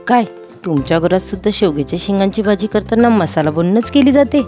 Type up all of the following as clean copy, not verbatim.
काय तुमच्या घरात सुद्धा शेवग्याच्या शेंगांची भाजी करताना मसाला बनवूनच केली जाते?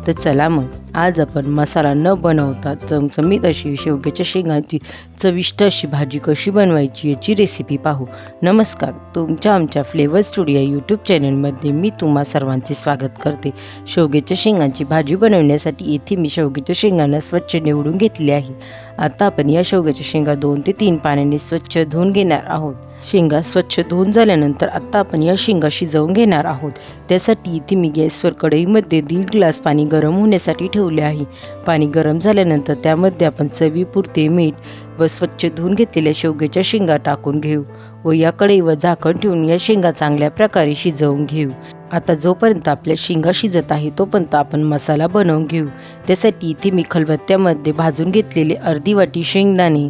तर चला मग आज आपण मसाला न बनवता चमचमीत अशी शेवग्याच्या शेंगांची चविष्ट अशी भाजी कशी बनवायची याची रेसिपी पाहू. नमस्कार, तुमच्या आमच्या फ्लेवर स्टुडिओ यूट्यूब चॅनलमध्ये मी तुम्हा सर्वांचे स्वागत करते. शेवग्याच्या शेंगांची भाजी बनवण्यासाठी येथे मी शेवग्याच्या शेंगांना स्वच्छ निवडून घेतले आहे. आता आपण या शेवग्याच्या शेंगा 2 ते 3 पाण्याने स्वच्छ धुवून घेणार आहोत. शेंगा स्वच्छ धुवून झाल्यानंतर आता आपण या शेंगा शिजवून घेणार आहोत. त्यासाठी इथे मी गॅसवर कढईमध्ये 1.5 ग्लास पाणी गरम होण्यासाठी ठेवले आहे. पाणी गरम झाल्यानंतर त्यामध्ये आपण चवीपुरते मीठ व स्वच्छ धुवून घेतलेल्या शेवग्याच्या शेंगा टाकून घेऊ व या कढईवर झाकण ठेवून या शेंगा चांगल्या प्रकारे शिजवून घेऊ. आता जोपर्यंत आपल्या शेंगा शिजत आहे तोपर्यंत आपण मसाला बनवून घेऊ. त्यासाठी इथे मी खलबत्त्यामध्ये भाजून घेतलेले अर्धी वाटी शेंगदाणे,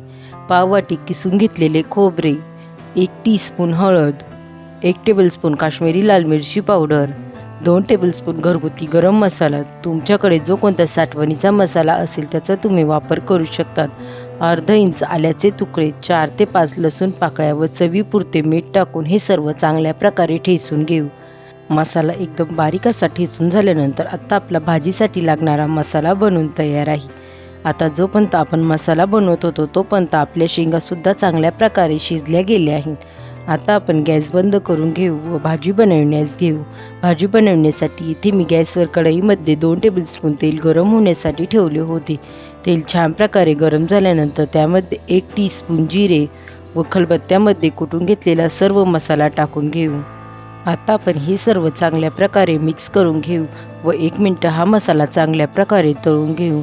पाव वाटी किसून घेतलेले खोबरे, 1 टीस्पून हळद, 1 टेबलस्पून काश्मीरी लाल मिरची पावडर, 2 टेबलस्पून घरगुती गरम मसाला, तुमच्याकडे जो कोणता साठवणीचा मसाला असेल त्याचा तुम्ही वापर करू शकतात, अर्धा इंच आल्याचे तुकडे, 4 ते 5 लसूण पाकळ्या व चवीपुरते मीठ टाकून हे सर्व चांगल्या प्रकारे ठेचून घेऊ. मसाला एकदम बारीक असा ठेचून झाल्यानंतर आता आपला भाजीसाठी लागणारा मसाला बनवून तयार आहे. आता जोपर्यंत आपण मसाला बनवत होतो तोपर्यंत आपल्या शेंगासुद्धा चांगल्या प्रकारे शिजल्या गेल्या आहेत. आता आपण गॅस बंद करून घेऊ व भाजी बनवण्यास घेऊ. भाजी बनवण्यासाठी इथे मी गॅसवर कढईमध्ये 2 टेबलस्पून तेल गरम होण्यासाठी ठेवले होते. तेल छान प्रकारे गरम झाल्यानंतर त्यामध्ये 1 टीस्पून जिरे व खलबत्त्यामध्ये कुटून घेतलेला सर्व मसाला टाकून घेऊ. आता आपण हे सर्व चांगल्या प्रकारे मिक्स करून घेऊ व 1 मिनिट हा मसाला चांगल्या प्रकारे तळून घेऊ.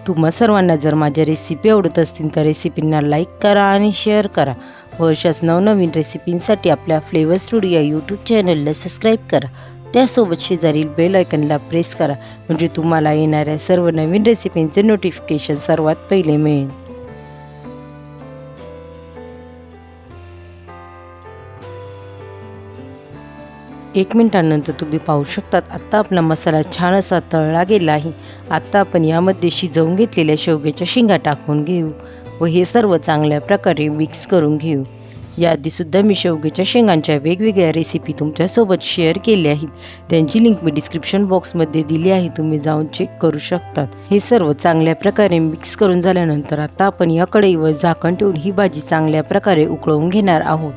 तुम्हा सर्वांना जर माझ्या रेसिपी आवडत असतील तर रेसिपींना लाईक करा आणि शेअर करा व अशाच नवनवीन रेसिपींसाठी आपल्या फ्लेवर स्टुडिओ यूट्यूब चॅनलला सबस्क्राईब करा. त्यासोबत शेजारील बेल आयकॉनला प्रेस करा म्हणजे तुम्हाला येणाऱ्या सर्व नवीन रेसिपींचे नोटिफिकेशन सर्वात पहिले मिळेल. एक मिनिटानंतर तुम्ही पाहू शकतात आता आपला मसाला छान असा तळला गेला आहे. आता आपण यामध्ये शिजवून घेतलेल्या शेवग्याच्या शेंगा टाकून घेऊ व हे सर्व चांगल्या प्रकारे मिक्स करून घेऊ. याआधीसुद्धा मी शेवग्याच्या शेंगांच्या वेगवेगळ्या रेसिपी तुमच्यासोबत शेअर केल्या आहेत. त्यांची लिंक मी डिस्क्रिप्शन बॉक्समध्ये दिली आहे, तुम्ही जाऊन चेक करू शकतात. हे सर्व चांगल्या प्रकारे मिक्स करून झाल्यानंतर आता आपण या कढईवर झाकण ठेवून ही भाजी चांगल्या प्रकारे उकळवून घेणार आहोत.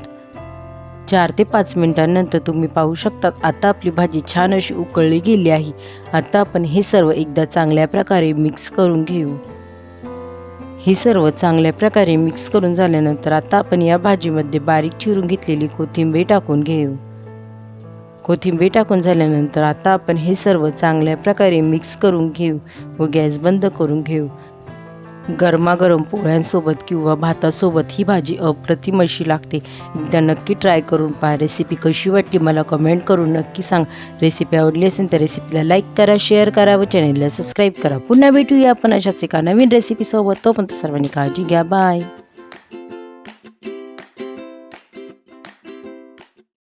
4 ते 5 मिनिटांनंतर तुम्ही पाहू शकतात आता आपली भाजी छान अशी उकळली गेली आहे. आता आपण हे सर्व एकदा चांगल्या प्रकारे मिक्स करून घेऊ. हे सर्व चांगल्या प्रकारे मिक्स करून झाल्यानंतर आता आपण या भाजीमध्ये बारीक चिरून घेतलेली कोथिंबीर टाकून घेऊ. कोथिंबीर टाकून झाल्यानंतर आता आपण हे सर्व चांगल्या प्रकारे मिक्स करून घेऊ व गॅस बंद करून घेऊ. गरमागरम पोळ्यांसोबत किंवा भातासोबत ही भाजी अप्रतिम अशी लागते. एकदा नक्की ट्राय करून पहा. रेसिपी कशी वाटली मला कमेंट करून नक्की सांग. रेसिपी आवडली असेल तर रेसिपीला लाईक करा, शेअर करा व चॅनलला सबस्क्राईब करा. पुन्हा भेटूया आपण अशाच एका नवीन रेसिपीसोबत. तोपर्यंत सर्वांनी काळजी घ्या. बाय.